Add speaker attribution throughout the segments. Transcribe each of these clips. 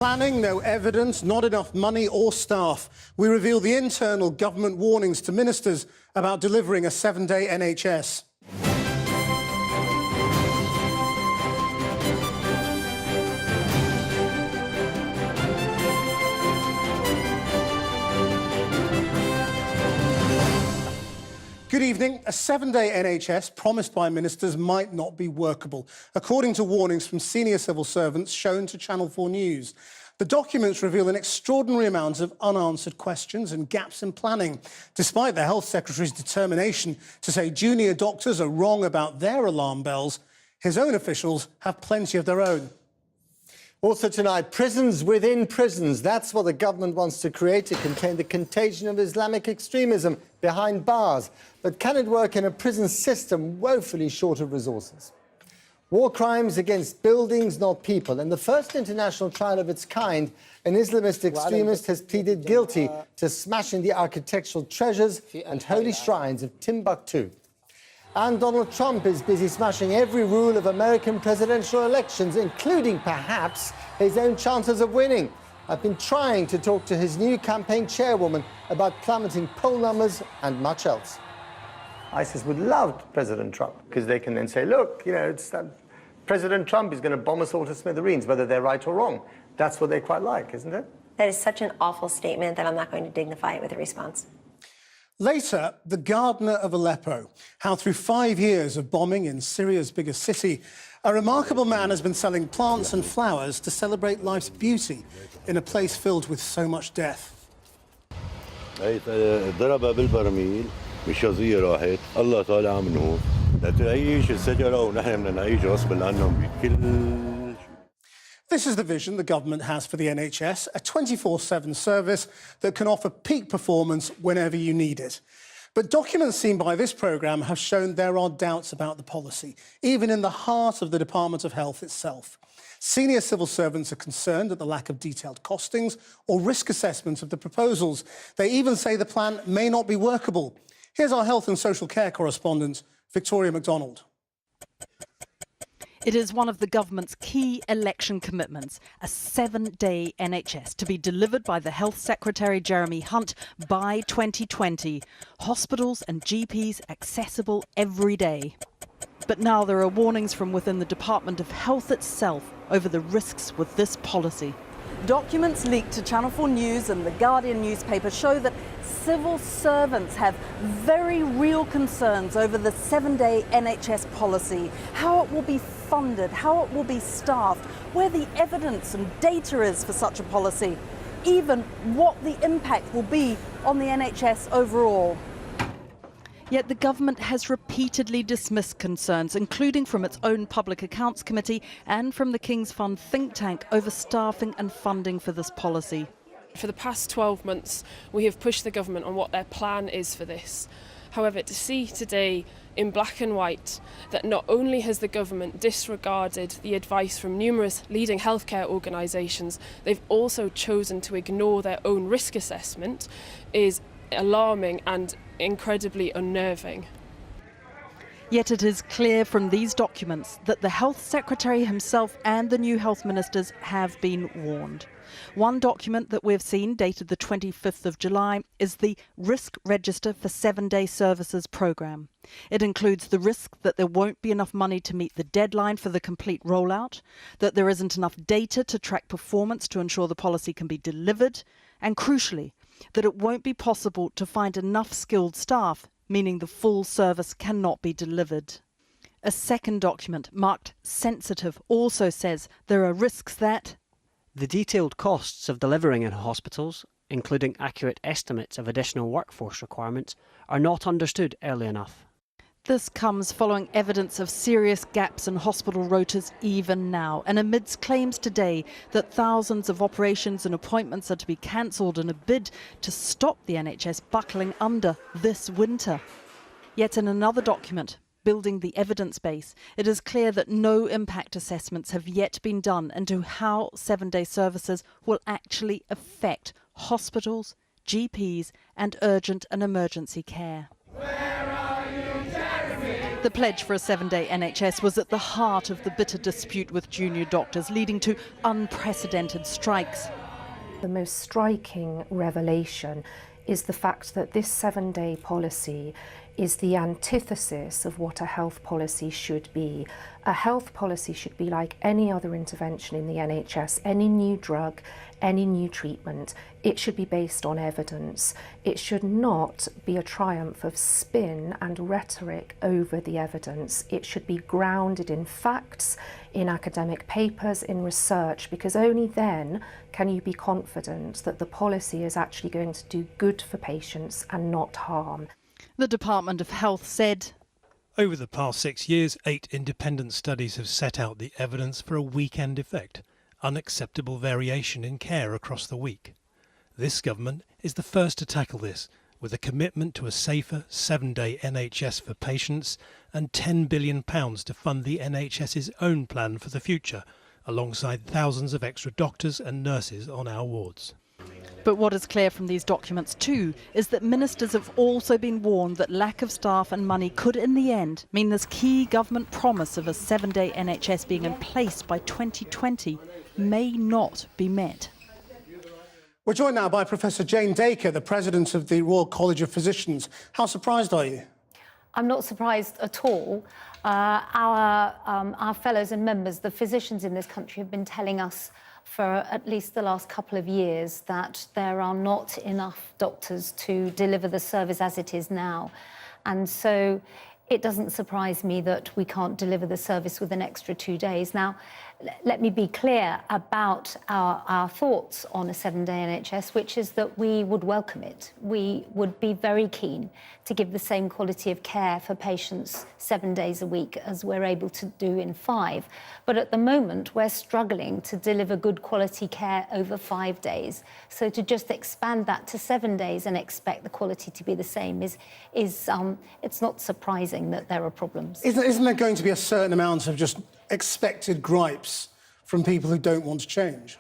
Speaker 1: Planning, no evidence, not enough money or staff. We reveal the internal government warnings to ministers about delivering a 7-day NHS. Good evening. A 7-day NHS promised by ministers might not be workable, according to warnings from senior civil servants shown to Channel 4 News. The documents reveal an extraordinary amount of unanswered questions and gaps in planning, despite the Health Secretary's determination to say junior doctors are wrong about their alarm bells. His own officials have plenty of their own.
Speaker 2: Also tonight, prisons within prisons. That's what the government wants to create to contain the contagion of Islamic extremism behind bars. But can it work in a prison system woefully short of resources? War crimes against buildings, not people. In the first international trial of its kind, an Islamist extremist has pleaded guilty to smashing the architectural treasures and holy shrines of Timbuktu. And Donald Trump is busy smashing every rule of American presidential elections, including, perhaps, his own chances of winning. I've been trying to talk to his new campaign chairwoman about plummeting poll numbers and much else. ISIS would love President Trump, because they can then say, look, you know, President Trump is going to bomb us all to smithereens, whether they're right or wrong. That's what they quite like, isn't it?
Speaker 3: That is such an awful statement that I'm not going to dignify it with a response.
Speaker 1: Later, the gardener of Aleppo, how through 5 years of bombing in Syria's biggest city, a remarkable man has been selling plants and flowers to celebrate life's beauty in a place filled with so much death.
Speaker 4: ضرب بالبرميل بشظية راحت الله طالع منه لتعيش الشجرة ونحن بدنا نعيش غصب عنهم بكل.
Speaker 1: This is the vision the government has for the NHS, a 24/7 service that can offer peak performance whenever you need it. But documents seen by this programme have shown there are doubts about the policy, even in the heart of the Department of Health itself. Senior civil servants are concerned at the lack of detailed costings or risk assessments of the proposals. They even say the plan may not be workable. Here's our health and social care correspondent, Victoria MacDonald.
Speaker 5: It is one of the government's key election commitments, a 7-day NHS to be delivered by the Health Secretary Jeremy Hunt by 2020. Hospitals and GPs accessible every day. But now there are warnings from within the Department of Health itself over the risks with this policy. Documents leaked to Channel 4 News and The Guardian newspaper show that civil servants have very real concerns over the 7-day NHS policy, how it will be funded, how it will be staffed, where the evidence and data is for such a policy, even what the impact will be on the NHS overall. Yet the government has repeatedly dismissed concerns, including from its own Public Accounts Committee and from the King's Fund think tank, over staffing and funding for this policy.
Speaker 6: For the past 12 months, we have pushed the government on what their plan is for this. However, to see today in black and white that not only has the government disregarded the advice from numerous leading healthcare organisations, they've also chosen to ignore their own risk assessment is alarming and incredibly unnerving.
Speaker 5: Yet it is clear from these documents that the Health Secretary himself and the new health ministers have been warned. One document that we've seen, dated the 25th of July, is the Risk Register for 7-Day Services programme. It includes the risk that there won't be enough money to meet the deadline for the complete rollout, that there isn't enough data to track performance to ensure the policy can be delivered, and crucially, that it won't be possible to find enough skilled staff, meaning the full service cannot be delivered. A second document, marked sensitive, also says there are risks that
Speaker 7: the detailed costs of delivering in hospitals, including accurate estimates of additional workforce requirements, are not understood early enough.
Speaker 5: This comes following evidence of serious gaps in hospital rotas even now, and amidst claims today that thousands of operations and appointments are to be cancelled in a bid to stop the NHS buckling under this winter. Yet in another document, Building the Evidence Base, it is clear that no impact assessments have yet been done into how 7-day services will actually affect hospitals, GPs and urgent and emergency care.
Speaker 8: Where are you, Jeremy?
Speaker 5: The pledge for a 7-day NHS was at the heart of the bitter dispute with junior doctors, leading to unprecedented strikes.
Speaker 8: The most striking revelation is the fact that this 7-day policy is the antithesis of what a health policy should be. A health policy should be like any other intervention in the NHS, any new drug, any new treatment. It should be based on evidence. It should not be a triumph of spin and rhetoric over the evidence. It should be grounded in facts, in academic papers, in research, because only then can you be confident that the policy is actually going to do good for patients and not harm.
Speaker 5: The Department of Health said,
Speaker 9: over the past 6 years, 8 independent studies have set out the evidence for a weekend effect, unacceptable variation in care across the week. This government is the first to tackle this, with a commitment to a safer 7-day NHS for patients and £10 billion to fund the NHS's own plan for the future, alongside thousands of extra doctors and nurses on our wards.
Speaker 5: But what is clear from these documents too is that ministers have also been warned that lack of staff and money could in the end mean this key government promise of a 7-day NHS being in place by 2020 may not be met.
Speaker 1: We're joined now by Professor Jane Dacre, the President of the Royal College of Physicians. How surprised are you?
Speaker 10: I'm not surprised at all. Our fellows and members, the physicians in this country, have been telling us for at least the last couple of years that there are not enough doctors to deliver the service as it is now. And so it doesn't surprise me that we can't deliver the service with an extra 2 days. Now, let me be clear about our thoughts on a 7-day NHS, which is that we would welcome it. We would be very keen to give the same quality of care for patients 7 days a week as we're able to do in 5. But at the moment, we're struggling to deliver good quality care over 5 days. So to just expand that to 7 days and expect the quality to be the same is it's not surprising that there are problems.
Speaker 1: Isn't there going to be a certain amount of just expected gripes from people who don't want to change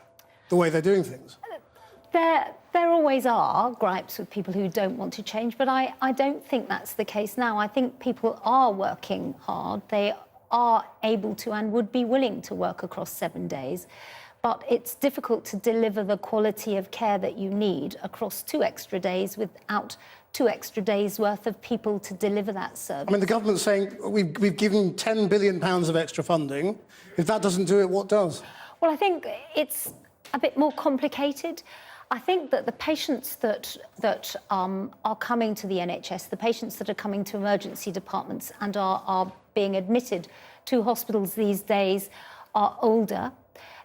Speaker 1: the way they're doing things?
Speaker 10: There always are gripes with people who don't want to change, but I don't think that's the case now. I think people are working hard. They are able to and would be willing to work across 7 days. But it's difficult to deliver the quality of care that you need across 2 extra days without 2 extra days worth of people to deliver that service.
Speaker 1: I mean, the government's saying we've given £10 billion of extra funding. If that doesn't do it, what does?
Speaker 10: Well, I think it's a bit more complicated. I think that the patients that are coming to the NHS, the patients that are coming to emergency departments and are being admitted to hospitals these days are older.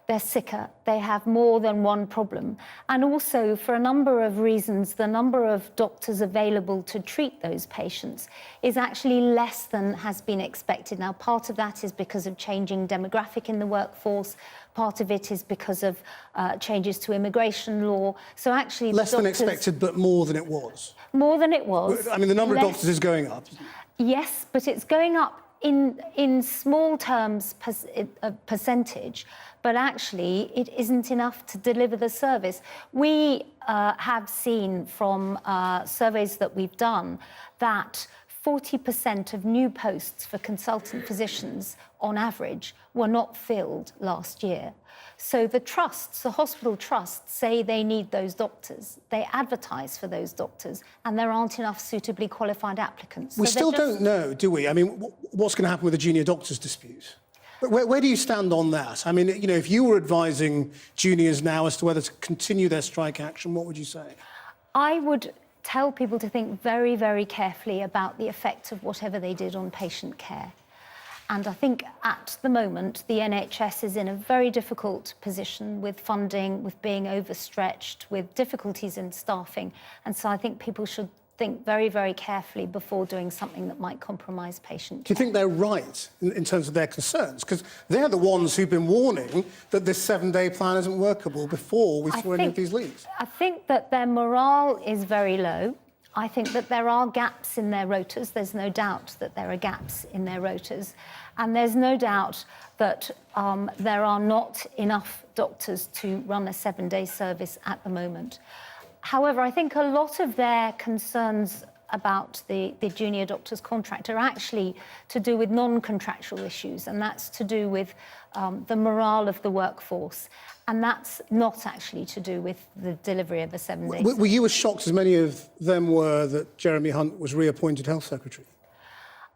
Speaker 10: They're sicker, they have more than one problem. And also, for a number of reasons, the number of doctors available to treat those patients is actually less than has been expected. Now, part of that is because of changing demographic in the workforce. Part of it is because of changes to immigration law. So actually...
Speaker 1: Less than expected, but more than it was.
Speaker 10: More than it was.
Speaker 1: I mean, the number of doctors is going up.
Speaker 10: Yes, but it's going up in small terms percentage, but actually it isn't enough to deliver the service. We have seen from surveys that we've done that 40% of new posts for consultant physicians on average were not filled last year. So the trusts, the hospital trusts, say they need those doctors. They advertise for those doctors, and there aren't enough suitably qualified applicants.
Speaker 1: We still don't know, do we? I mean, what's going to happen with the junior doctors dispute? Where do you stand on that? I mean, you know, if you were advising juniors now as to whether to continue their strike action, what would you say?
Speaker 10: I would tell people to think very, very carefully about the effect of whatever they did on patient care. And I think at the moment, the NHS is in a very difficult position with funding, with being overstretched, with difficulties in staffing. And so I think people should think very, very carefully before doing something that might compromise patient care.
Speaker 1: Do you think they're right in terms of their concerns? Because they're the ones who've been warning that this 7-day plan isn't workable before we saw any of these leaks.
Speaker 10: I think that their morale is very low. I think that there are gaps in their rotas. There's no doubt that there are gaps in their rotas. And there's no doubt that there are not enough doctors to run a 7-day service at the moment. However, I think a lot of their concerns about the junior doctors contract are actually to do with non-contractual issues, and that's to do with the morale of the workforce. And that's not actually to do with the delivery of a 7-day.
Speaker 1: Were you as shocked as many of them were that Jeremy Hunt was reappointed Health Secretary?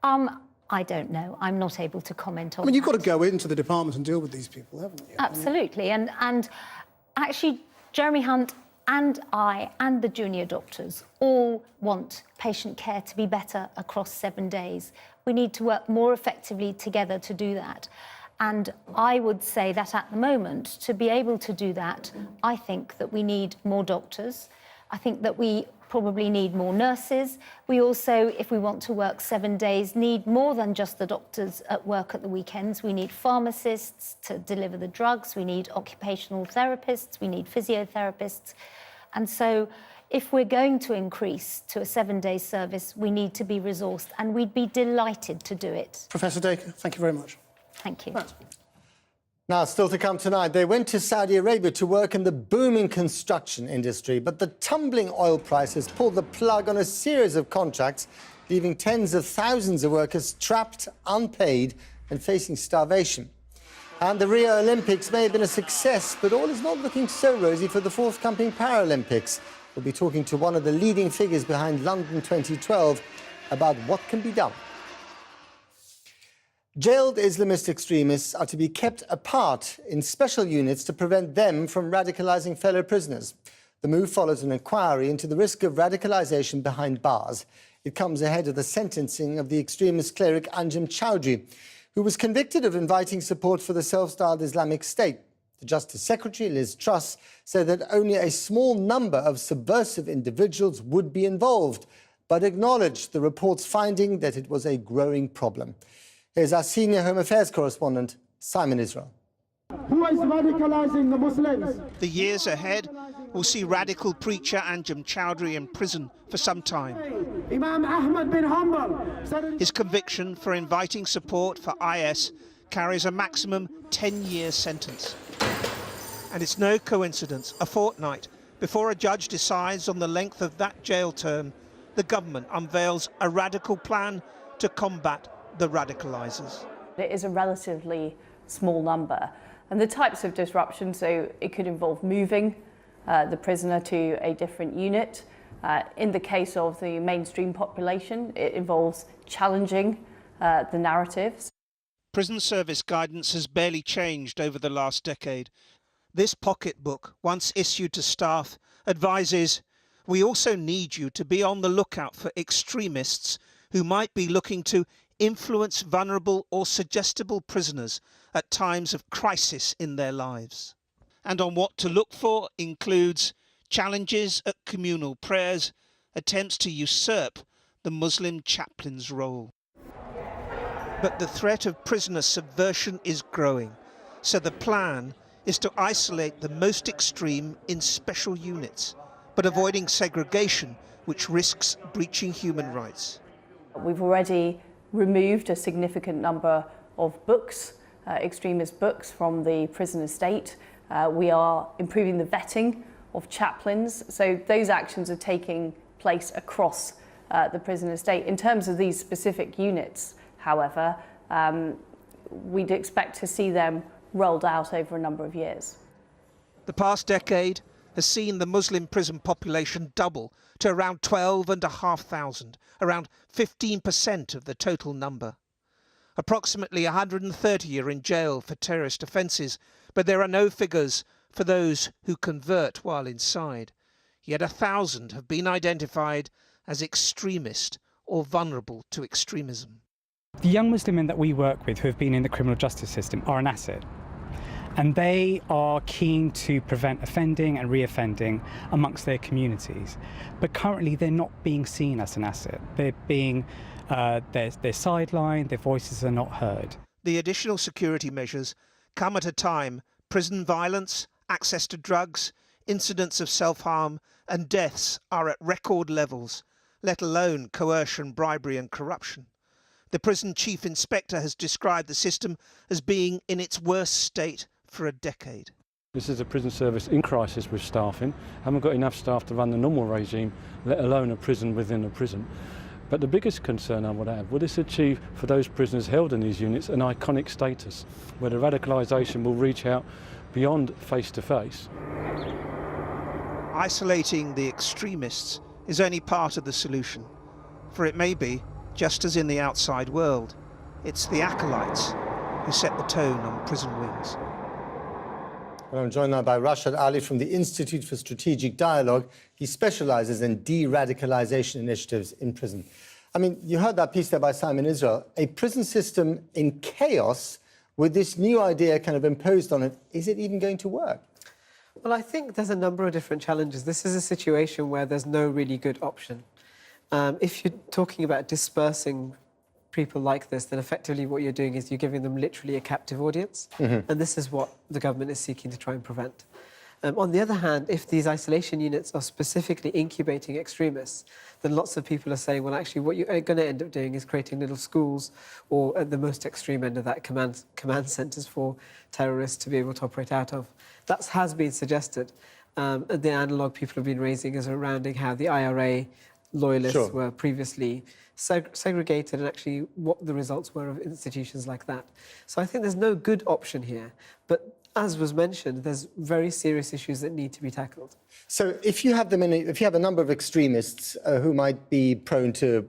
Speaker 10: I don't know. I'm not able to comment on
Speaker 1: I mean, you've
Speaker 10: that.
Speaker 1: got to go into the department and deal with these people, haven't you?
Speaker 10: Absolutely. And actually, Jeremy Hunt and I and the junior doctors all want patient care to be better across 7 days. We need to work more effectively together to do that. And I would say that at the moment, to be able to do that, I think that we need more doctors. I think that we probably need more nurses. We also, if we want to work 7 days, need more than just the doctors at work at the weekends. We need pharmacists to deliver the drugs. We need occupational therapists. We need physiotherapists. And so if we're going to increase to a 7-day service, we need to be resourced, and we'd be delighted to do it.
Speaker 1: Professor Dacre, thank you very much.
Speaker 10: Thank you.
Speaker 1: Right.
Speaker 2: Now, still to come tonight, they went to Saudi Arabia to work in the booming construction industry, but the tumbling oil prices pulled the plug on a series of contracts, leaving tens of thousands of workers trapped, unpaid, and facing starvation. And the Rio Olympics may have been a success, but all is not looking so rosy for the forthcoming Paralympics. We'll be talking to one of the leading figures behind London 2012 about what can be done. Jailed Islamist extremists are to be kept apart in special units to prevent them from radicalising fellow prisoners. The move follows an inquiry into the risk of radicalisation behind bars. It comes ahead of the sentencing of the extremist cleric Anjem Choudary, who was convicted of inviting support for the self-styled Islamic State. The Justice Secretary, Liz Truss, said that only a small number of subversive individuals would be involved, but acknowledged the report's finding that it was a growing problem. Here's our senior Home Affairs correspondent, Simon Israel.
Speaker 11: Who is radicalising the Muslims?
Speaker 12: The years ahead will see radical preacher Anjem Choudary in prison for some time.
Speaker 11: Imam Ahmad bin Hanbal.
Speaker 12: His conviction for inviting support for IS carries a maximum 10-year sentence. And it's no coincidence, a fortnight before a judge decides on the length of that jail term, the government unveils a radical plan to combat the radicalisers.
Speaker 13: It is a relatively small number, and the types of disruption, so it could involve moving the prisoner to a different unit. In the case of the mainstream population, it involves challenging the narratives.
Speaker 12: Prison service guidance has barely changed over the last decade. This pocketbook, once issued to staff, advises, "We also need you to be on the lookout for extremists who might be looking to influence vulnerable or suggestible prisoners at times of crisis in their lives." And on what to look for includes challenges at communal prayers, attempts to usurp the Muslim chaplain's role. But the threat of prisoner subversion is growing, so the plan is to isolate the most extreme in special units, but avoiding segregation, which risks breaching human rights.
Speaker 13: We've already removed a significant number of books, extremist books, from the prison estate. We are improving the vetting of chaplains. So those actions are taking place across the prison estate. In terms of these specific units, however, we'd expect to see them rolled out over a number of years.
Speaker 12: The past decade has seen the Muslim prison population double to around 12,500, around 15% of the total number. Approximately 130 are in jail for terrorist offences, but there are no figures for those who convert while inside. Yet 1,000 have been identified as extremist or vulnerable to extremism.
Speaker 14: The young Muslim men that we work with who have been in the criminal justice system are an asset. And they are keen to prevent offending and reoffending amongst their communities. But currently they're not being seen as an asset. They're being, they're sidelined, their voices are not heard.
Speaker 12: The additional security measures come at a time prison violence, access to drugs, incidents of self-harm and deaths are at record levels, let alone coercion, bribery and corruption. The prison chief inspector has described the system as being in its worst state for a decade.
Speaker 15: This is a prison service in crisis with staffing. Haven't got enough staff to run the normal regime, let alone a prison within a prison. But the biggest concern I would have, will this achieve for those prisoners held in these units an iconic status, where the radicalisation will reach out beyond face-to-face?
Speaker 12: Isolating the extremists is only part of the solution, for it may be, just as in the outside world, it's the acolytes who set the tone on prison wings.
Speaker 2: Well, I'm joined now by Rashad Ali from the Institute for Strategic Dialogue. He specialises in de-radicalisation initiatives in prison. I mean, you heard that piece there by Simon Israel. A prison system in chaos with this new idea kind of imposed on it. Is it even going to work?
Speaker 16: Well, I think there's a number of different challenges. This is a situation where there's no really good option. If you're talking about dispersing people like this, then effectively what you're doing is you're giving them literally a captive audience. And this is what the government is seeking to try and prevent. On the other hand, if these isolation units are specifically incubating extremists, then lots of people are saying, well, actually, what you're going to end up doing is creating little schools, or at the most extreme end of that, command centres for terrorists to be able to operate out of. That has been suggested. The analogue people have been raising is surrounding how the IRA loyalists were previously segregated, and actually what the results were of institutions like that. So I think there's no good option here. But as was mentioned, there's very serious issues that need to be tackled.
Speaker 2: So if you have if you have a number of extremists who might be prone to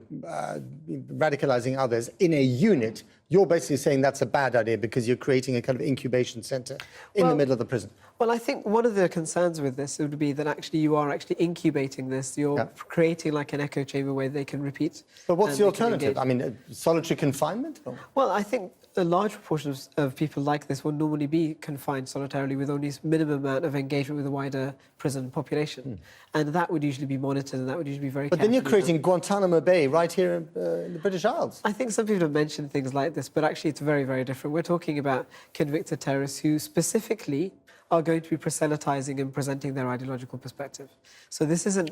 Speaker 2: radicalising others in a unit, you're basically saying that's a bad idea because you're creating a kind of incubation centre in the middle of the prison.
Speaker 16: Well, I think one of the concerns with this would be that actually you are actually incubating this. You're creating like an echo chamber where they can repeat.
Speaker 2: But what's the alternative? I mean, solitary confinement? Or?
Speaker 16: Well, I think a large proportion of people like this will normally be confined solitarily with only a minimum amount of engagement with the wider prison population. And that would usually be monitored, and that would usually be very
Speaker 2: But then you're creating Guantanamo Bay right here in the British Isles.
Speaker 16: I think some people have mentioned things like this, but actually it's very, very different. We're talking about convicted terrorists who specifically are going to be proselytizing and presenting their ideological perspective. So this isn't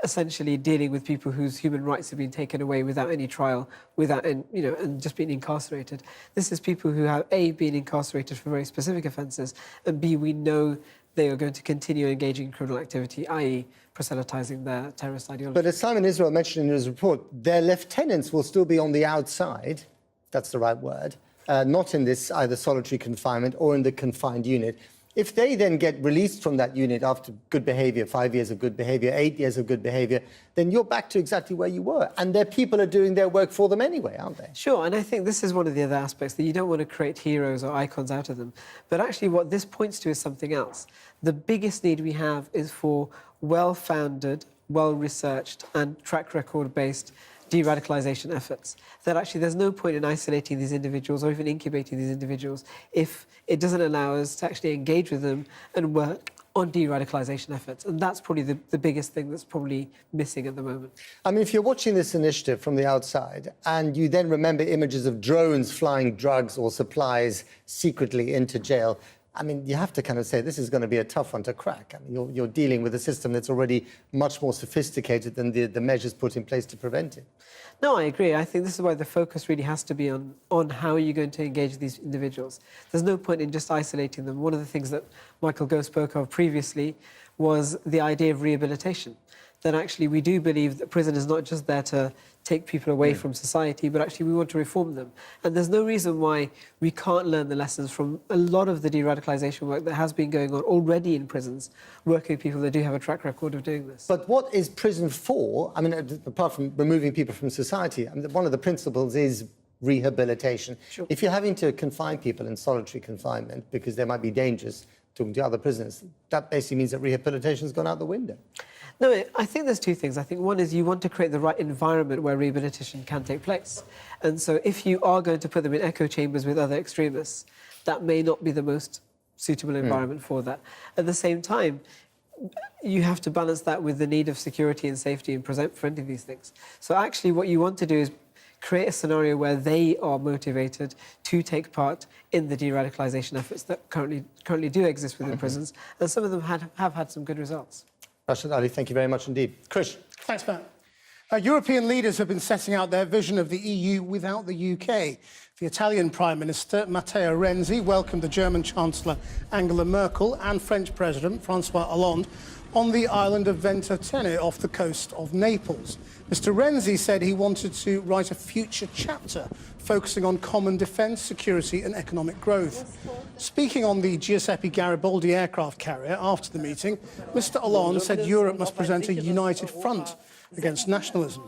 Speaker 16: essentially dealing with people whose human rights have been taken away without any trial, and just being incarcerated. This is people who have A, been incarcerated for very specific offences, and B, we know they are going to continue engaging in criminal activity, i.e. proselytizing their terrorist ideology.
Speaker 2: But as Simon Israel mentioned in his report, their lieutenants will still be on the outside, if that's the right word, not in this either solitary confinement or in the confined unit. If they then get released from that unit after good behaviour, 5 years of good behaviour, 8 years of good behaviour, then you're back to exactly where you were. And their people are doing their work for them anyway, aren't they?
Speaker 16: Sure, and I think this is one of the other aspects, that you don't want to create heroes or icons out of them. But actually what this points to is something else. The biggest need we have is for well-founded, well-researched and track record-based de-radicalisation efforts. That actually there's no point in isolating these individuals or even incubating these individuals if it doesn't allow us to actually engage with them and work on de-radicalisation efforts. And that's probably the biggest thing that's probably missing at the moment.
Speaker 2: I mean, if you're watching this initiative from the outside and you then remember images of drones flying drugs or supplies secretly into jail, I mean, you have to kind of say this is going to be a tough one to crack. I mean, you're dealing with a system that's already much more sophisticated than the measures put in place to prevent it.
Speaker 16: No, I agree. I think this is why the focus really has to be on how are you going to engage these individuals. There's no point in just isolating them. One of the things that Michael Gove spoke of previously was the idea of rehabilitation. That actually we do believe that prison is not just there to take people away from society, but actually we want to reform them. And there's no reason why we can't learn the lessons from a lot of the de-radicalisation work that has been going on already in prisons, working with people that do have a track record of doing this.
Speaker 2: But what is prison for? I mean, apart from removing people from society, I mean, one of the principles is rehabilitation.
Speaker 16: Sure.
Speaker 2: If you're having to confine people in solitary confinement because they might be dangerous talking to other prisoners, that basically means that rehabilitation's gone out the window.
Speaker 16: No, I think there's two things. I think one is you want to create the right environment where rehabilitation can take place. And so if you are going to put them in echo chambers with other extremists, that may not be the most suitable environment for that. At the same time, you have to balance that with the need of security and safety in preventing these things. So actually what you want to do is create a scenario where they are motivated to take part in the de-radicalisation efforts that currently do exist within prisons, and some of them have had some good results.
Speaker 2: Rashad Ali, thank you very much indeed. Krish.
Speaker 1: Thanks, Matt. European leaders have been setting out their vision of the EU without the UK. The Italian Prime Minister Matteo Renzi welcomed the German Chancellor Angela Merkel and French President François Hollande on the island of Ventotene off the coast of Naples. Mr. Renzi said he wanted to write a future chapter focusing on common defence, security and economic growth. Speaking on the Giuseppe Garibaldi aircraft carrier after the meeting, Mr. Hollande said Europe must present a united front against nationalism.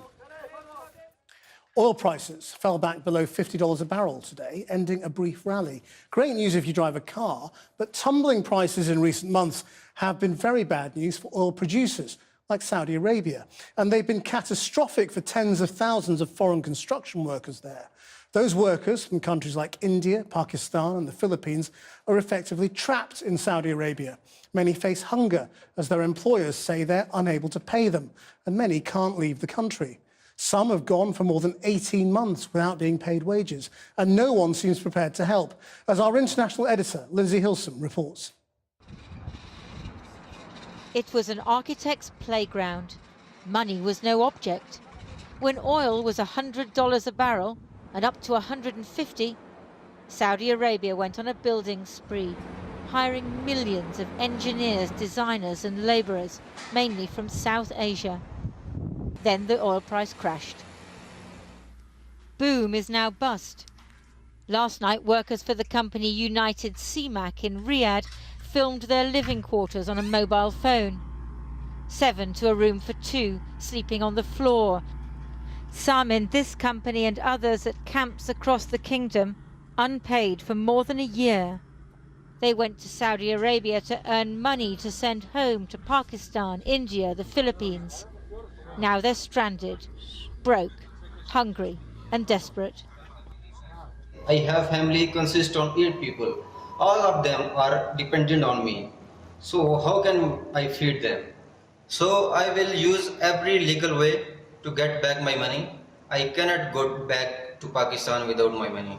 Speaker 1: Oil prices fell back below $50 a barrel today, ending a brief rally. Great news if you drive a car, but tumbling prices in recent months have been very bad news for oil producers like Saudi Arabia. And they've been catastrophic for tens of thousands of foreign construction workers there. Those workers from countries like India, Pakistan and the Philippines are effectively trapped in Saudi Arabia. Many face hunger as their employers say they're unable to pay them, and many can't leave the country. Some have gone for more than 18 months without being paid wages, and no one seems prepared to help, as our international editor, Lindsay Hilson, reports.
Speaker 17: It was an architect's playground. Money was no object. When oil was $100 a barrel and up to $150, Saudi Arabia went on a building spree, hiring millions of engineers, designers and labourers, mainly from South Asia. Then the oil price crashed. Boom is now bust. Last night, workers for the company United CMAC in Riyadh filmed their living quarters on a mobile phone. 7 to a room for 2, sleeping on the floor. Some in this company and others at camps across the kingdom, unpaid for more than a year. They went to Saudi Arabia to earn money to send home to Pakistan, India, the Philippines. Now they're stranded, broke, hungry and desperate.
Speaker 18: I have family consist of 8 people. All of them are dependent on me. So how can I feed them? So I will use every legal way to get back my money. I cannot go back to Pakistan without my money.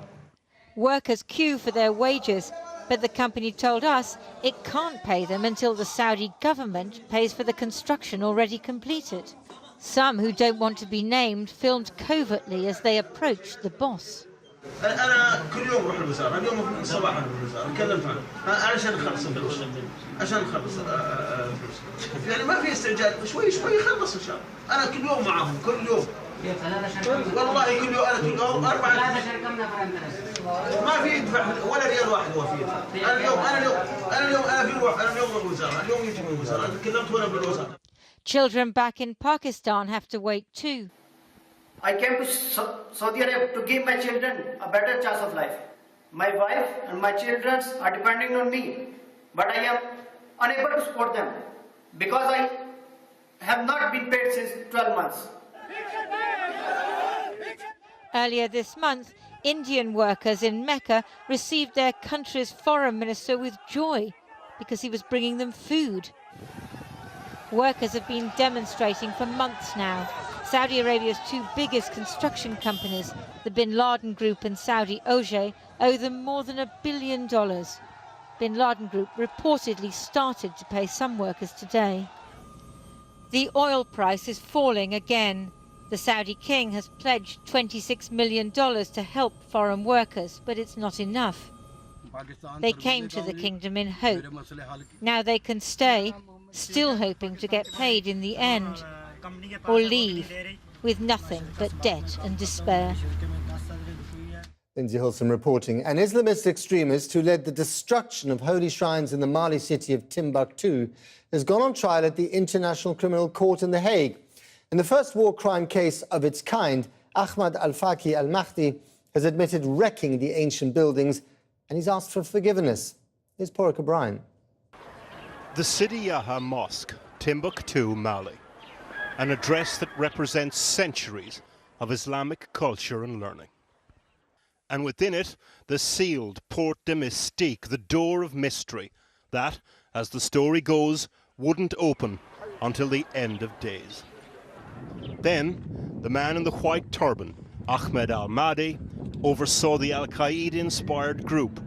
Speaker 17: Workers queue for their wages, but the company told us it can't pay them until the Saudi government pays for the construction already completed. Some who don't want to be named filmed covertly as they approached the boss.
Speaker 11: أنا كل يوم أروح الوزارة، اليوم صباحا في الوزارة كلمت معهم علشان نخلص الفلوس، عشان نخلص الفلوس. يعني ما في استعجال، شوي شوي يخلص إن شاء الله. أنا كل يوم معهم كل يوم. والله كل يوم أنا كل يوم 4 ما في يدفع ولا ريال واحد هو فيه. أنا في روح أنا اليوم من الوزارة، اليوم يجي من الوزارة، أنا تكلمت وأنا بالوزارة.
Speaker 17: Children back in Pakistan have to wait too.
Speaker 19: I came to Saudi Arabia to give my children a better chance of life. My wife and my children are depending on me, but I am unable to support them because I have not been paid since 12 months.
Speaker 17: Earlier this month, Indian workers in Mecca received their country's foreign minister with joy because he was bringing them food. Workers have been demonstrating for months now. Saudi Arabia's 2 biggest construction companies, the Bin Laden Group and Saudi Oje, owe them more than $1 billion. Bin Laden Group reportedly started to pay some workers today. The oil price is falling again. The Saudi king has pledged $26 million to help foreign workers, but it's not enough. They came to the kingdom in hope. Now they can stay, still hoping to get paid in the end, or leave with nothing but debt and despair.
Speaker 2: Lindsay Hilson reporting. An Islamist extremist who led the destruction of holy shrines in the Mali city of Timbuktu has gone on trial at the International Criminal Court in The Hague. In the first war crime case of its kind, Ahmad al-Faki al-Mahdi has admitted wrecking the ancient buildings, and he's asked for forgiveness. Here's Porrick O'Brien.
Speaker 20: The Sidi Yaha Mosque, Timbuktu, Mali. An address that represents centuries of Islamic culture and learning. And within it, the sealed Porte de Mystique, the door of mystery, that, as the story goes, wouldn't open until the end of days. Then, the man in the white turban, Ahmed al-Mahdi, oversaw the Al-Qaeda-inspired group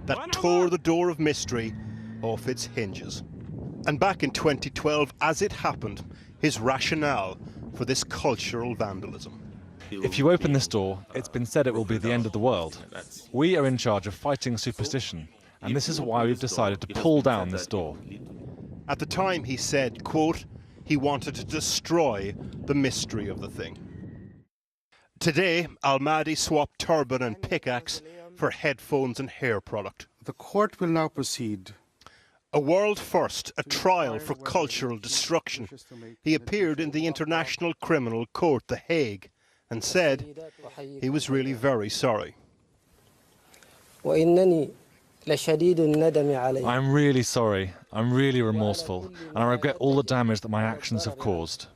Speaker 20: that tore the door of mystery off its hinges. And back in 2012, as it happened, his rationale for this cultural vandalism.
Speaker 21: If you open this door, it's been said it will be the end of the world. We are in charge of fighting superstition, and this is why we've decided to pull down this door.
Speaker 20: At the time, he said, quote, he wanted to destroy the mystery of the thing. Today, Al-Mahdi swapped turban and pickaxe for headphones and hair product.
Speaker 22: The court will now proceed.
Speaker 20: A world first, a trial for cultural destruction. He appeared in the International Criminal Court, The Hague, and said he was really very sorry.
Speaker 21: I'm really sorry, I'm really remorseful, and I regret all the damage that my actions have caused.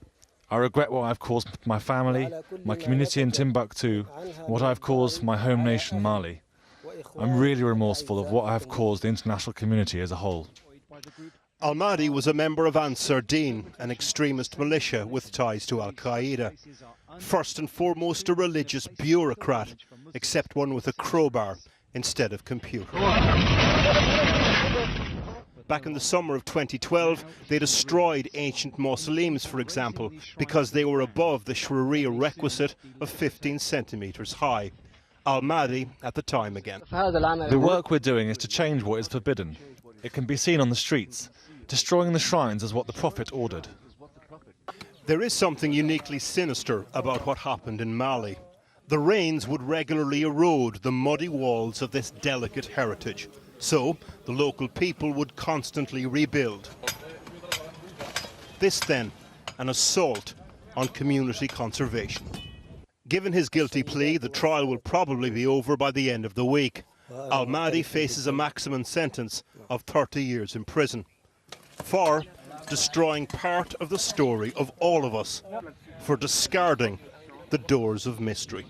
Speaker 21: I regret what I've caused my family, my community in Timbuktu, and what I've caused my home nation, Mali. I'm really remorseful of what I have caused the international community as a whole.
Speaker 20: Al-Mahdi was a member of Ansar Deen, an extremist militia with ties to Al-Qaeda. First and foremost a religious bureaucrat, except one with a crowbar instead of computer. Back in the summer of 2012, they destroyed ancient mausoleums, for example, because they were above the Sharia requisite of 15 centimetres high. Al-Mahdi at the time again.
Speaker 21: The work we're doing is to change what is forbidden. It can be seen on the streets. Destroying the shrines is what the Prophet ordered.
Speaker 20: There is something uniquely sinister about what happened in Mali. The rains would regularly erode the muddy walls of this delicate heritage. So, the local people would constantly rebuild. This then, an assault on community conservation. Given his guilty plea, the trial will probably be over by the end of the week. Al-Mahdi faces a maximum sentence of 30 years in prison for destroying part of the story of all of us, for discarding the doors of mystery.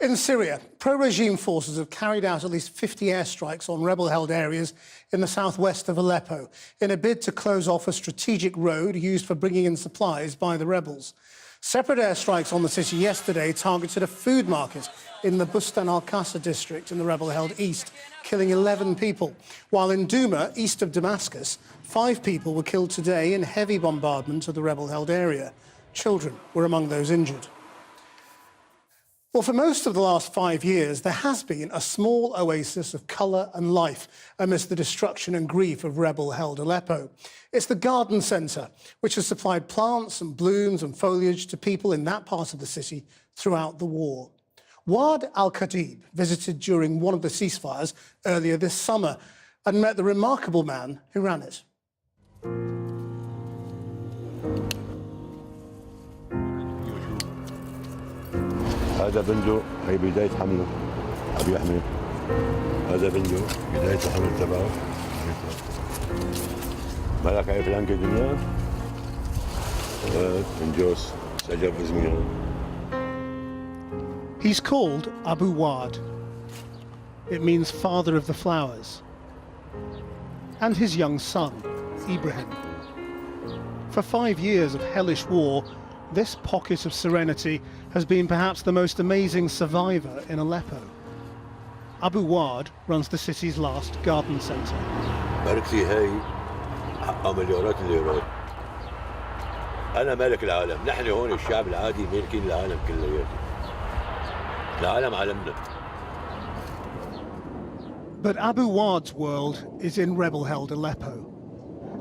Speaker 1: In Syria, pro-regime forces have carried out at least 50 airstrikes on rebel-held areas in the southwest of Aleppo in a bid to close off a strategic road used for bringing in supplies by the rebels. Separate airstrikes on the city yesterday targeted a food market in the Bustan al-Qasr district in the rebel-held east, killing 11 people. While in Douma, east of Damascus, 5 people were killed today in heavy bombardment of the rebel-held area. Children were among those injured. Well, for most of the last 5 years, there has been a small oasis of colour and life amidst the destruction and grief of rebel-held Aleppo. It's the Garden Centre, which has supplied plants and blooms and foliage to people in that part of the city throughout the war. Wad al-Khatib visited during one of the ceasefires earlier this summer and met the remarkable man who ran it.
Speaker 4: هذا بندق هي بداية حمله عم يحمل هذا بندق بداية الحمل تبعه مالك عارف العنكة الدنيا نجوس سجف زميله.
Speaker 1: He's called Abu Wad. It means father of the flowers. And his young son, Ibrahim. For 5 years of hellish war, this pocket of serenity has been perhaps the most amazing survivor in Aleppo. Abu Wad runs the city's last garden centre.
Speaker 4: ماركتي هاي حقها مليارات الليرات. أنا مالك العالم، نحن هون الشعب العادي مالكين العالم كلياته. العالم عالمنا.
Speaker 1: But Abu Wad's world is in rebel-held Aleppo,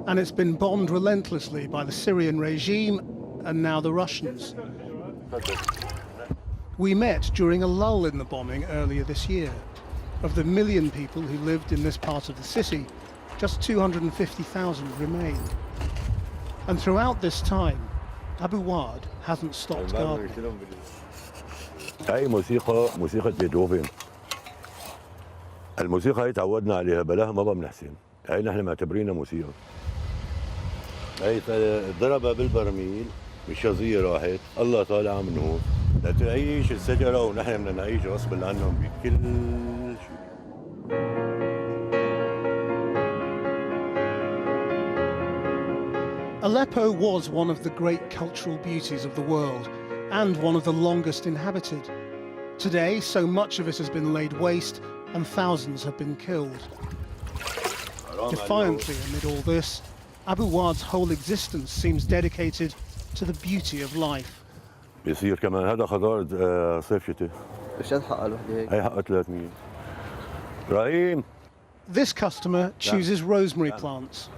Speaker 1: and it's been bombed relentlessly by the Syrian regime and now the Russians. We met during a lull in the bombing earlier this year. Of the 1 million people who lived in this part of the city, just 250,000 remained. And throughout this time, Abu Wad hasn't stopped gardening.
Speaker 4: هاي موسيقى بيتهوفن. الموسيقى هاي تعودنا عليها بلاها ما بنحسن. هاي نحن معتبرينها موسيقى. هاي ضربها بالبرميل بالشظية راحت الله طالع من هون لتعيش الشجرة ونحن بدنا نعيش غصب عنهم بكل شيء.
Speaker 1: Aleppo was one of the great cultural beauties of the world and one of the longest inhabited. Today, so much of it has been laid waste and thousands have been killed. Defiantly amid all this, Abu Wad's whole existence seems dedicated to the beauty of life.
Speaker 4: بيصير كمان هذا خضار صيف شتاء.
Speaker 3: ايش قد حقها الوحده هيك؟
Speaker 4: هي حقها 300. رهيم.
Speaker 1: This customer chooses rosemary plants.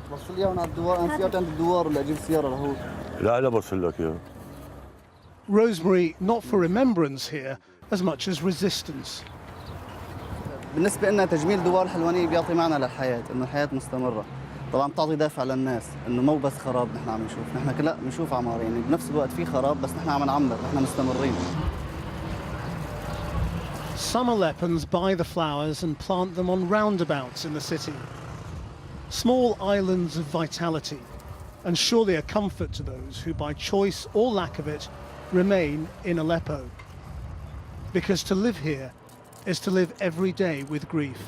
Speaker 3: بوصل لي هون على الدوار، انا سيارتي عند الدوار ولا اجيب سياره لهون؟
Speaker 4: لا بوصل لك اياها.
Speaker 1: Rosemary not for remembrance here as much as resistance.
Speaker 3: بالنسبه لنا تجميل دوار الحلوانيه بيعطي معنى للحياه، انه الحياه مستمره. طبعا بتعطي دافع للناس انه مو بس خراب نحن عم نشوف، نحن لا بنشوف عمار، يعني بنفس الوقت في خراب بس نحن عم نعمر، نحن مستمرين.
Speaker 1: Some Aleppans buy the flowers and plant them on roundabouts in the city. Small islands of vitality, and surely a comfort to those who by choice or lack of it remain in Aleppo. Because to live here is to live every day with grief.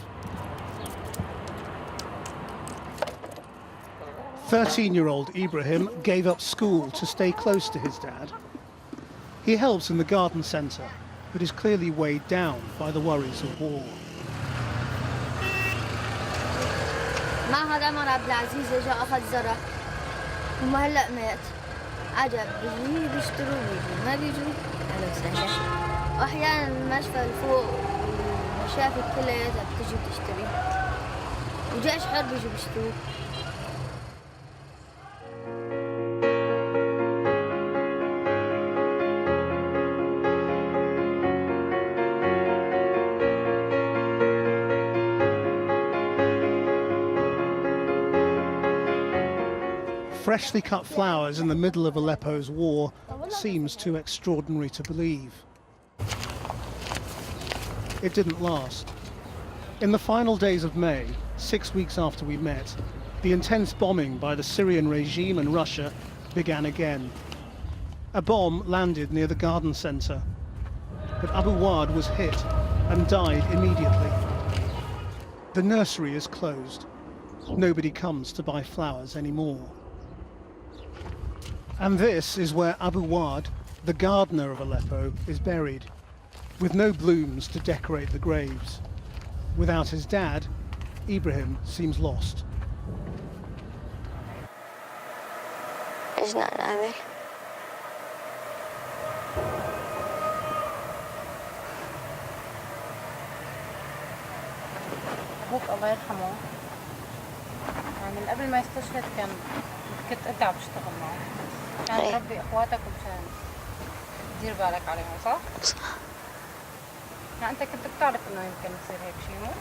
Speaker 1: 13-year-old Ibrahim gave up school to stay close to his dad. He helps in the garden centre, but is clearly weighed down by the worries of war.
Speaker 6: معهد عمر عبد العزيز اجى اخذ زرع وما هلا مات. عجب بيجي بيشتروا بيجوا ما بيجوا اهلا وسهلا. واحيانا المشفى الفوق والمشافي كلياتها بتجي بتشتري. وجيش حر بيجوا بيشتروا.
Speaker 1: Freshly cut flowers in the middle of Aleppo's war seems too extraordinary to believe. It didn't last. In the final days of May, 6 weeks after we met, the intense bombing by the Syrian regime and Russia began again. A bomb landed near the garden centre, but Abu Wad was hit and died immediately. The nursery is closed. Nobody comes to buy flowers anymore. And this is where Abu Wad, the gardener of Aleppo, is buried, with no blooms to decorate the graves. Without his dad, Ibrahim seems lost.
Speaker 6: ايش نعمل؟
Speaker 23: أبوك الله يرحمه يعني من قبل ما يستشهد كنت أنت عم تشتغل معه كان تربي إخواتك ومشان تدير بالك عليهم صح؟ صح. يعني أنت كنت بتعرف إنه يمكن يصير هيك شيء مو؟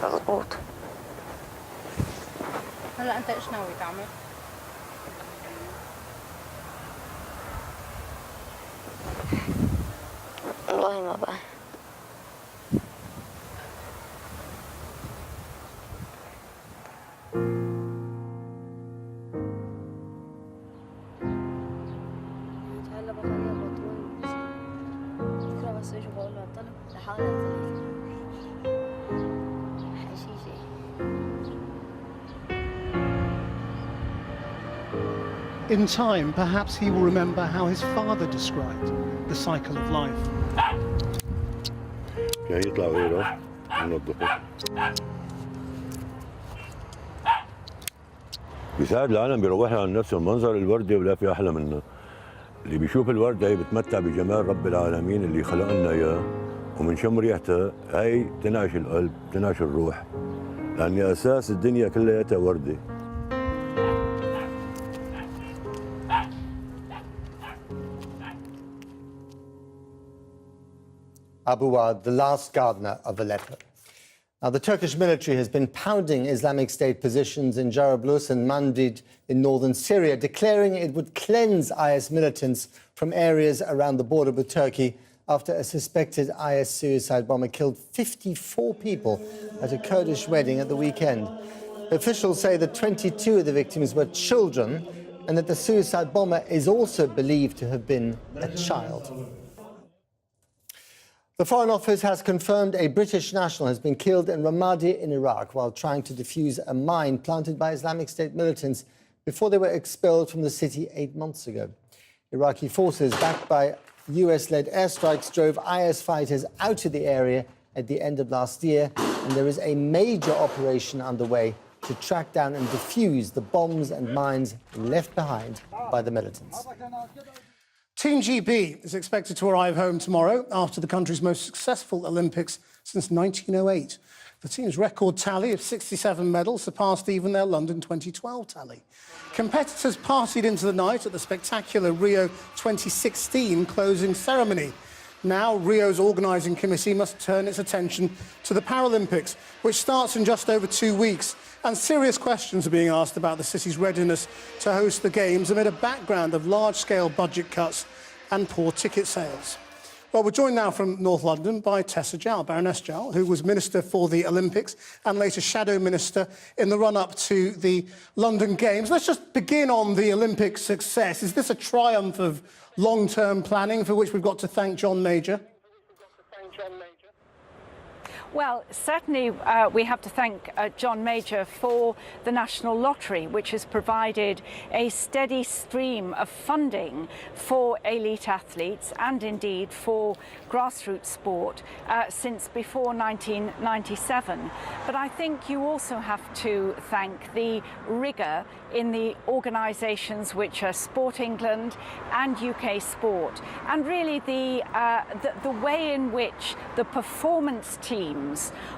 Speaker 6: مضبوط.
Speaker 23: هلا أنت إيش ناوي تعمل؟
Speaker 6: والله ما بعرف.
Speaker 1: In time, perhaps he will remember how his father described the cycle of life.
Speaker 4: يطلع غيره ننظفه. بيساعد العالم بيروح عن نفسه. المنظر الوردي ولا في احلى منه. اللي بيشوف الوردة هي بتمتع بجمال رب العالمين اللي خلق لنا اياه، ومن شم ريحتها هي تنعش القلب، تنعش الروح، لأن اساس الدنيا كلياتها وردة.
Speaker 2: Abu Wad, the last gardener of Aleppo. Now, the Turkish military has been pounding Islamic State positions in Jarablus and Mandid in northern Syria, declaring it would cleanse IS militants from areas around the border with Turkey after a suspected IS suicide bomber killed 54 people at a Kurdish wedding at the weekend. Officials say that 22 of the victims were children and that the suicide bomber is also believed to have been a child. The Foreign Office has confirmed a British national has been killed in Ramadi in Iraq while trying to defuse a mine planted by Islamic State militants before they were expelled from the city 8 months ago. Iraqi forces, backed by US-led airstrikes, drove IS fighters out of the area at the end of last year, and there is a major operation underway to track down and defuse the bombs and mines left behind by the militants.
Speaker 1: Team GB is expected to arrive home tomorrow after the country's most successful Olympics since 1908. The team's record tally of 67 medals surpassed even their London 2012 tally. Competitors partied into the night at the spectacular Rio 2016 closing ceremony. Now, Rio's organising committee must turn its attention to the Paralympics, which starts in just over 2 weeks. And serious questions are being asked about the city's readiness to host the Games amid a background of large-scale budget cuts and poor ticket sales. Well, we're joined now from North London by Tessa Jowell, Baroness Jowell, who was Minister for the Olympics and later Shadow Minister in the run-up to the London Games. Let's just begin on the Olympic success. Is this a triumph of long-term planning for which we've got to thank John Major?
Speaker 7: Well, certainly we have to thank John Major for the National Lottery, which has provided a steady stream of funding for elite athletes and indeed for grassroots sport since before 1997. But I think you also have to thank the rigour in the organisations which are Sport England and UK Sport, and really the way in which the performance teams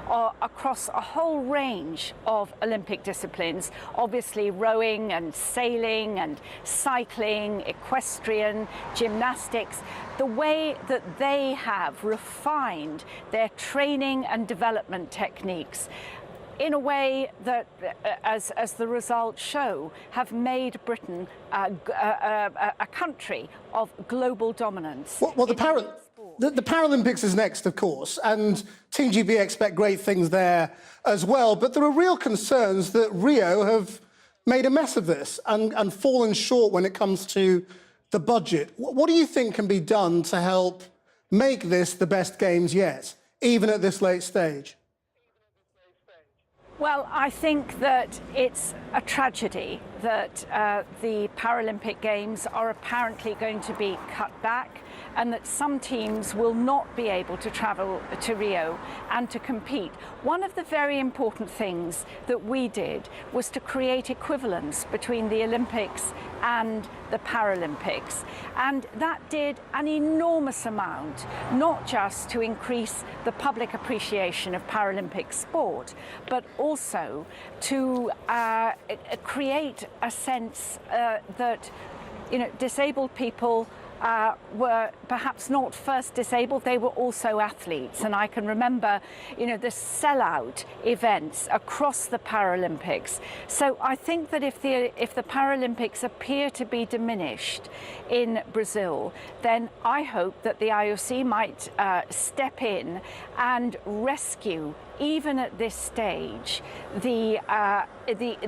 Speaker 7: are across a whole range of Olympic disciplines, obviously rowing and sailing and cycling, equestrian, gymnastics, the way that they have refined their training and development techniques in a way that, as the results show, have made Britain a country of global dominance.
Speaker 1: Well, the Paralympics is next, of course, and Team GB expect great things there as well. But there are real concerns that Rio have made a mess of this and fallen short when it comes to the budget. What do you think can be done to help make this the best Games yet, even at this late stage?
Speaker 7: Well, I think that it's a tragedy that the Paralympic Games are apparently going to be cut back and that some teams will not be able to travel to Rio and to compete. One of the very important things that we did was to create equivalence between the Olympics and the Paralympics. And that did an enormous amount, not just to increase the public appreciation of Paralympic sport, but also to create a sense that, you know, disabled people were perhaps not first disabled, they were also athletes. And I can remember, you know, the sellout events across the Paralympics. So I think that if the Paralympics appear to be diminished in Brazil, then I hope that the IOC might step in and rescue, even at this stage, the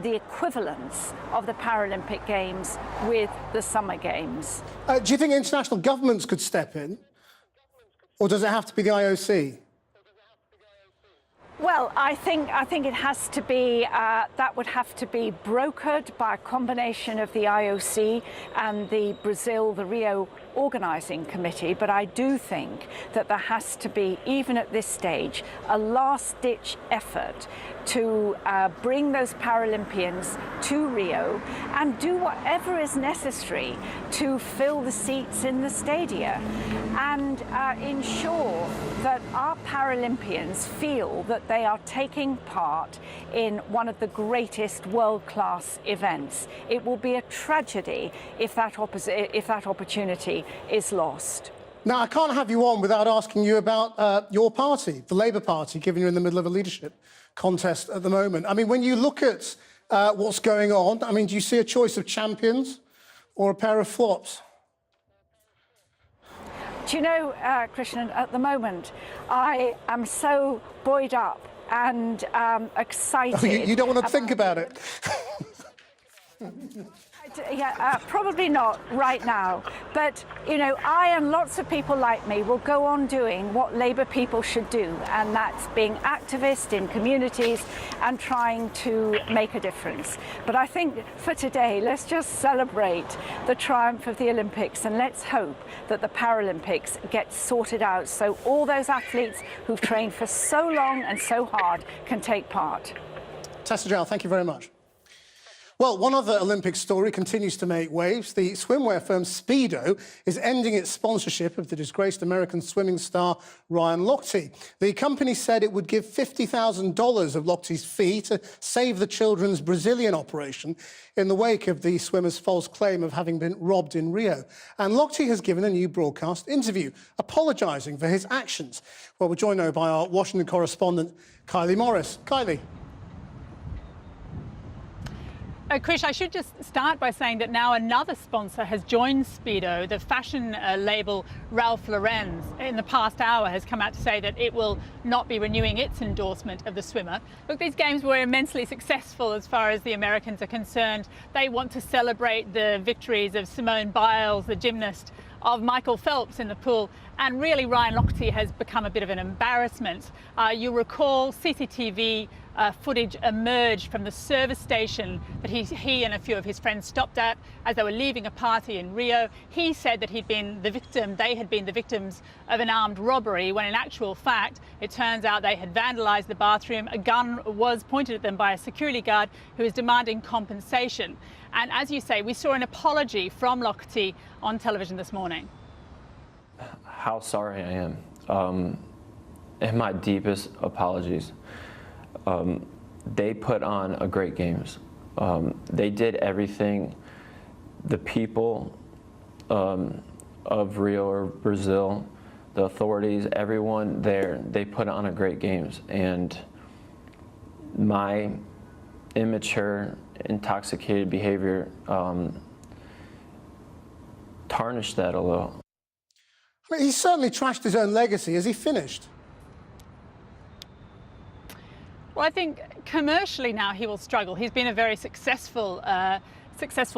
Speaker 7: equivalence of the Paralympic Games with the Summer Games.
Speaker 1: Do you think international governments could step in, or does it have to be the IOC?
Speaker 7: Well, I think it has to be, that would have to be brokered by a combination of the IOC and the Rio organising committee. But I do think that there has to be, even at this stage, a last-ditch effort to bring those Paralympians to Rio and do whatever is necessary to fill the seats in the stadia and ensure that our Paralympians feel that they are taking part in one of the greatest world-class events. It will be a tragedy if that opportunity is lost.
Speaker 1: Now, I can't have you on without asking you about your party, the Labour Party, given you're in the middle of a leadership contest at the moment. I mean, when you look at what's going on, I mean, do you see a choice of champions or a pair of flops?
Speaker 7: Do you know, Krishnan, at the moment, I am so buoyed up and excited.
Speaker 1: Oh, you don't want to think about it?
Speaker 7: Yeah, probably not right now. But, you know, I and lots of people like me will go on doing what Labour people should do, and that's being activists in communities and trying to make a difference. But I think for today, let's just celebrate the triumph of the Olympics, and let's hope that the Paralympics get sorted out so all those athletes who've trained for so long and so hard can take part.
Speaker 1: Tessa Jowell, thank you very much. Well, one other Olympic story continues to make waves. The swimwear firm Speedo is ending its sponsorship of the disgraced American swimming star Ryan Lochte. The company said it would give $50,000 of Lochte's fee to save the children's Brazilian operation in the wake of the swimmer's false claim of having been robbed in Rio. And Lochte has given a new broadcast interview, apologising for his actions. Well, we're joined now by our Washington correspondent, Kylie Morris. Kylie.
Speaker 5: Krish, I should just start by saying that now another sponsor has joined Speedo. The fashion label Ralph Lauren in the past hour has come out to say that it will not be renewing its endorsement of the swimmer. Look, these games were immensely successful as far as the Americans are concerned. They want to celebrate the victories of Simone Biles, the gymnast, of Michael Phelps in the pool, and really Ryan Lochte has become a bit of an embarrassment. You'll recall CCTV footage emerged from the service station that he and a few of his friends stopped at as they were leaving a party in Rio. He said that he'd been the victim, they had been the victims of an armed robbery, when in actual fact it turns out they had vandalised the bathroom. A gun was pointed at them by a security guard who was demanding compensation. And as you say, we saw an apology from Lochte on television this morning.
Speaker 8: How sorry I am, and my deepest apologies. They put on a great games. They did everything. The people of Rio or Brazil, the authorities, everyone there, they put on a great games. And my immature, intoxicated behavior tarnished that a little.
Speaker 1: I mean, he's certainly trashed his own legacy. Is he finished?
Speaker 5: Well, I think commercially now he will struggle. He's been a very successful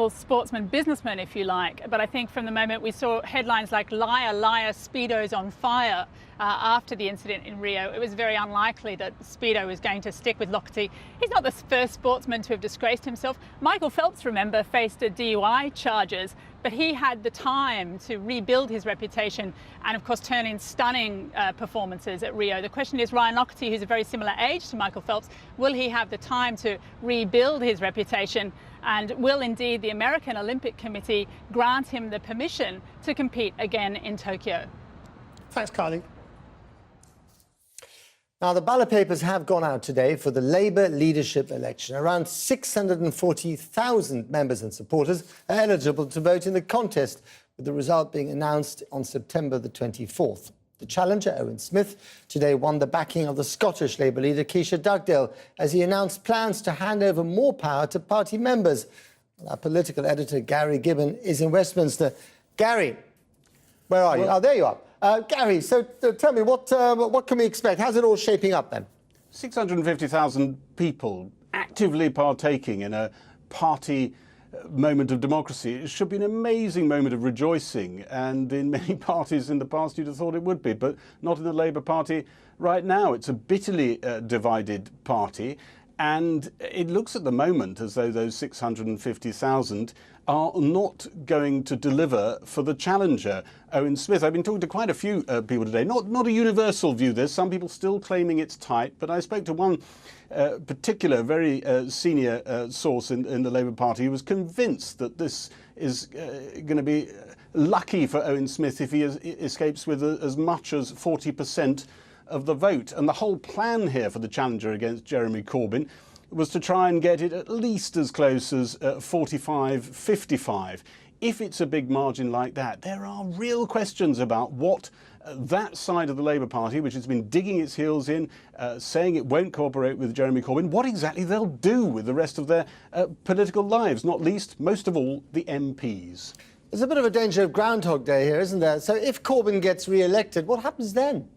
Speaker 5: sportsman, businessman, if you like. But I think from the moment we saw headlines like "Liar, Liar, Speedo's on fire" after the incident in Rio, it was very unlikely that Speedo was going to stick with Lochte. He's not the first sportsman to have disgraced himself. Michael Phelps, remember, faced DUI charges, but he had the time to rebuild his reputation and, of course, turn in stunning performances at Rio. The question is, Ryan Lochte, who's a very similar age to Michael Phelps, will he have the time to rebuild his reputation? And will indeed the American Olympic Committee grant him the permission to compete again in Tokyo?
Speaker 1: Thanks, Kylie.
Speaker 2: Now, the ballot papers have gone out today for the Labour leadership election. Around 640,000 members and supporters are eligible to vote in the contest, with the result being announced on September the 24th. The challenger, Owen Smith, today won the backing of the Scottish Labour leader, Keisha Dugdale, as he announced plans to hand over more power to party members. Our political editor, Gary Gibbon, is in Westminster. Gary, where are you? Oh, there you are. Gary, so tell me, what can we expect? How's it all shaping up then?
Speaker 9: 650,000 people actively partaking in a party moment of democracy. It should be an amazing moment of rejoicing, and in many parties in the past you'd have thought it would be, but not in the Labour Party right now. It's a bitterly divided party, and it looks at the moment as though those 650,000 are not going to deliver for the challenger, Owen Smith. I've been talking to quite a few people today. Not a universal view. There's some people still claiming it's tight, but I spoke to one particular, very senior source in the Labour Party who was convinced that this is going to be lucky for Owen Smith if he escapes with as much as 40% of the vote. And the whole plan here for the challenger against Jeremy Corbyn was to try and get it at least as close as 45-55. If it's a big margin like that, there are real questions about what that side of the Labour Party, which has been digging its heels in, saying it won't cooperate with Jeremy Corbyn, what exactly they'll do with the rest of their political lives, not least, most of all, the MPs.
Speaker 2: There's a bit of a danger of Groundhog Day here, isn't there? So if Corbyn gets re-elected, what happens then?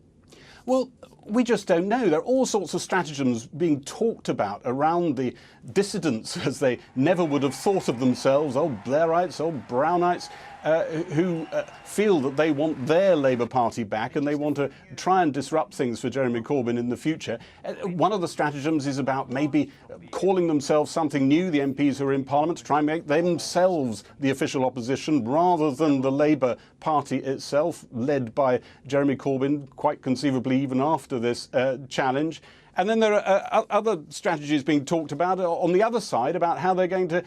Speaker 9: Well, we just don't know. There are all sorts of stratagems being talked about around the dissidents, as they never would have thought of themselves, old Blairites, old Brownites, who feel that they want their Labour Party back and they want to try and disrupt things for Jeremy Corbyn in the future. One of the stratagems is about maybe calling themselves something new, the MPs who are in Parliament, to try and make themselves the official opposition rather than the Labour Party itself, led by Jeremy Corbyn, quite conceivably even after this challenge. And then there are other strategies being talked about on the other side about how they're going to,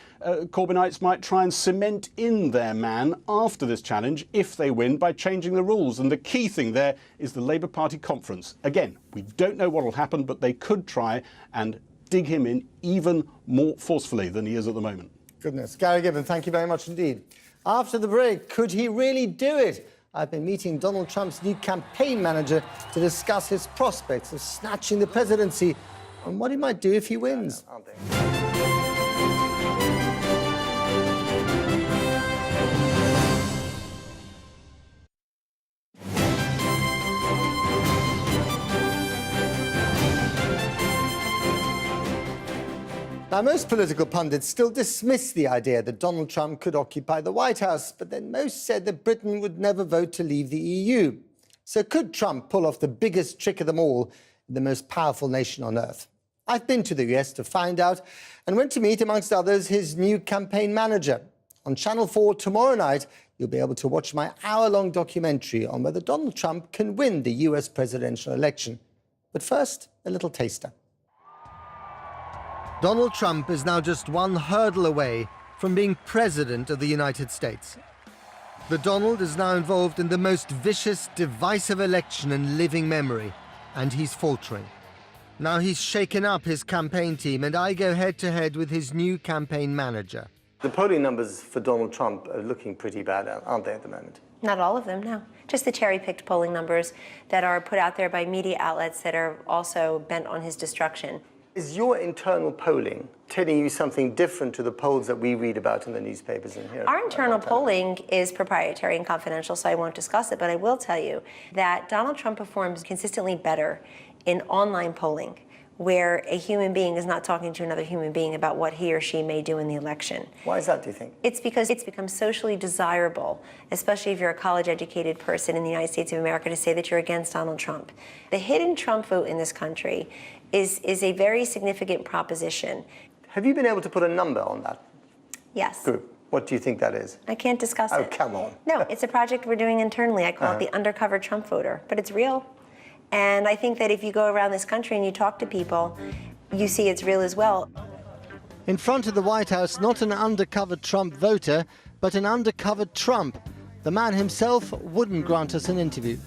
Speaker 9: Corbynites might try and cement in their man after this challenge if they win by changing the rules. And the key thing there is the Labour Party conference. Again, we don't know what will happen, but they could try and dig him in even more forcefully than he is at the moment.
Speaker 2: Goodness. Gary Gibbon, thank you very much indeed. After the break, could he really do it? I've been meeting Donald Trump's new campaign manager to discuss his prospects of snatching the presidency and what he might do if he wins. Now, most political pundits still dismiss the idea that Donald Trump could occupy the White House, but then most said that Britain would never vote to leave the EU. So could Trump pull off the biggest trick of them all in the most powerful nation on earth? I've been to the US to find out and went to meet, amongst others, his new campaign manager. On Channel 4 tomorrow night, you'll be able to watch my hour-long documentary on whether Donald Trump can win the US presidential election. But first, a little taster. Donald Trump is now just one hurdle away from being President of the United States. The Donald is now involved in the most vicious, divisive election in living memory, and he's faltering. Now he's shaken up his campaign team, and I go head-to-head with his new campaign manager. The polling numbers for Donald Trump are looking pretty bad, aren't they, at the moment?
Speaker 10: Not all of them, no. Just the cherry-picked polling numbers that are put out there by media outlets that are also bent on his destruction.
Speaker 2: Is your internal polling telling you something different to the polls that we read about in the newspapers and here?
Speaker 10: Our internal polling is proprietary and confidential, so I won't discuss it, but I will tell you that Donald Trump performs consistently better in online polling, where a human being is not talking to another human being about what he or she may do in the election.
Speaker 2: Why is that, do you think?
Speaker 10: It's because it's become socially desirable, especially if you're a college-educated person in the United States of America, to say that you're against Donald Trump. The hidden Trump vote in this country is a very significant proposition.
Speaker 2: Have you been able to put a number on that?
Speaker 10: Yes.
Speaker 2: Good. What do you think that is?
Speaker 10: I can't discuss it.
Speaker 2: Oh, come on.
Speaker 10: No, it's a project we're doing internally. I call it the undercover Trump voter, but it's real. And I think that if you go around this country and you talk to people, you see it's real as well.
Speaker 2: In front of the White House, not an undercover Trump voter, but an undercover Trump. The man himself wouldn't grant us an interview.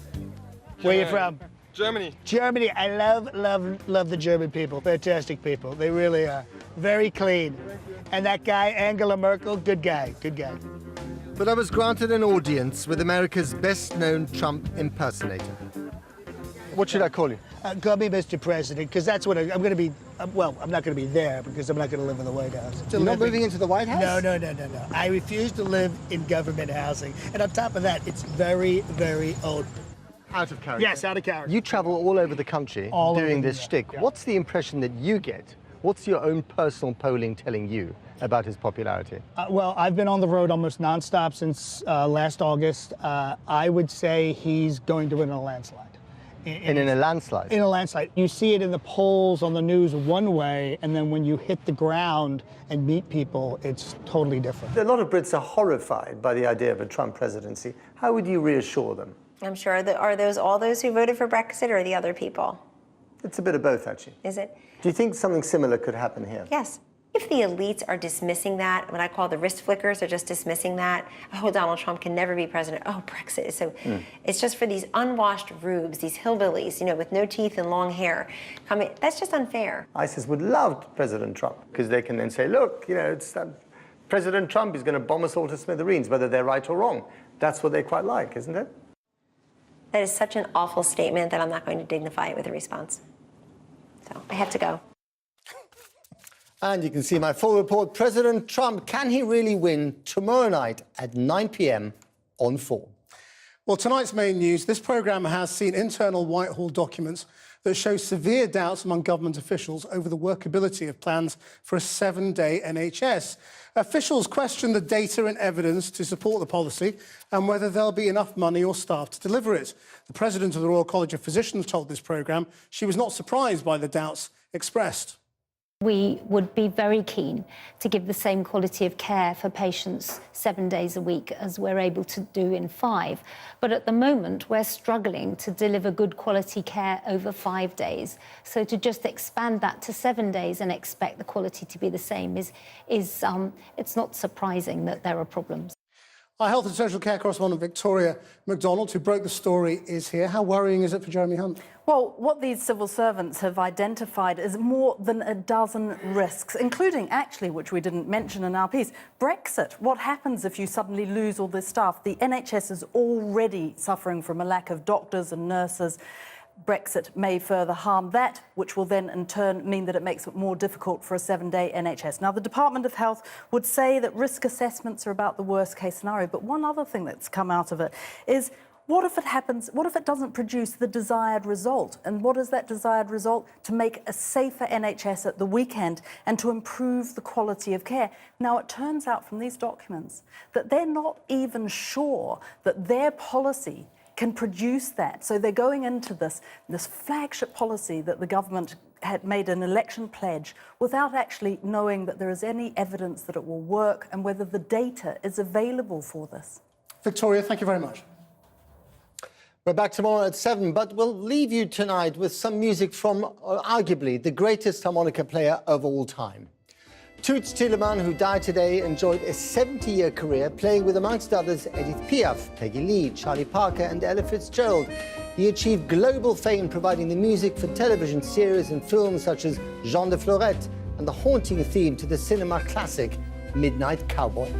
Speaker 13: Where are you from?
Speaker 14: Germany.
Speaker 13: Germany. I love the German people. Fantastic people. They really are. Very clean. And that guy, Angela Merkel, good guy. Good guy.
Speaker 2: But I was granted an audience with America's best-known Trump impersonator. What should I call you?
Speaker 13: Call me Mr. President, because that's what I'm going to be. Well, I'm not going to be there because I'm not going to live in the White House.
Speaker 2: You're not moving into the White House?
Speaker 13: No. I refuse to live in government housing. And on top of that, it's very, very old.
Speaker 2: Out of character?
Speaker 13: Yes, out of character.
Speaker 2: You travel all over the country doing this shtick. Yeah. What's the impression that you get? What's your own personal polling telling you about his popularity?
Speaker 13: Well, I've been on the road almost nonstop since last August. I would say he's going to win in a landslide.
Speaker 2: In a landslide?
Speaker 13: In a landslide. You see it in the polls on the news one way, and then when you hit the ground and meet people, it's totally different.
Speaker 2: A lot of Brits are horrified by the idea of a Trump presidency. How would you reassure them?
Speaker 10: I'm sure that are those all those who voted for Brexit or the other people?
Speaker 2: It's a bit of both, actually.
Speaker 10: Is it?
Speaker 2: Do you think something similar could happen here?
Speaker 10: Yes. If the elites are dismissing that, what I call the wrist flickers are just dismissing that, oh, Donald Trump can never be president, oh, Brexit. So it's just for these unwashed rubes, these hillbillies, with no teeth and long hair. That's just unfair.
Speaker 2: ISIS would love President Trump because they can then say, look, it's President Trump is going to bomb us all to smithereens, whether they're right or wrong. That's what they quite like, isn't it?
Speaker 10: That is such an awful statement that I'm not going to dignify it with a response. So I have to go.
Speaker 2: And you can see my full report, President Trump, can he really win, tomorrow night at 9 p.m. on 4.
Speaker 1: Well, tonight's main news, this programme has seen internal Whitehall documents that show severe doubts among government officials over the workability of plans for a 7-day NHS. Officials question the data and evidence to support the policy and whether there'll be enough money or staff to deliver it. The president of the Royal College of Physicians told this programme she was not surprised by the doubts expressed.
Speaker 12: We would be very keen to give the same quality of care for patients 7 days a week as we're able to do in 5. But at the moment, we're struggling to deliver good quality care over 5 days. So to just expand that to 7 days and expect the quality to be the same is it's not surprising that there are problems.
Speaker 1: Our health and social care correspondent Victoria McDonald, who broke the story, is here. How worrying is it for Jeremy Hunt?
Speaker 14: Well, what these civil servants have identified is more than a dozen risks, including, actually, which we didn't mention in our piece, Brexit. What happens if you suddenly lose all this staff? The NHS is already suffering from a lack of doctors and nurses. Brexit may further harm that, which will then in turn mean that it makes it more difficult for a 7-day NHS. Now, the Department of Health would say that risk assessments are about the worst case scenario, but one other thing that's come out of it is, what if it happens, what if it doesn't produce the desired result? And what is that desired result? To make a safer NHS at the weekend and to improve the quality of care. Now, it turns out from these documents that they're not even sure that their policy can produce that. So they're going into this flagship policy that the government had made an election pledge without actually knowing that there is any evidence that it will work and whether the data is available for this.
Speaker 1: Victoria, thank you very much.
Speaker 2: We're back tomorrow at 7, but we'll leave you tonight with some music from arguably the greatest harmonica player of all time. Toots Thielemans, who died today, enjoyed a 70-year career playing with, amongst others, Edith Piaf, Peggy Lee, Charlie Parker and Ella Fitzgerald. He achieved global fame providing the music for television series and films such as Jean de Florette and the haunting theme to the cinema classic Midnight Cowboy.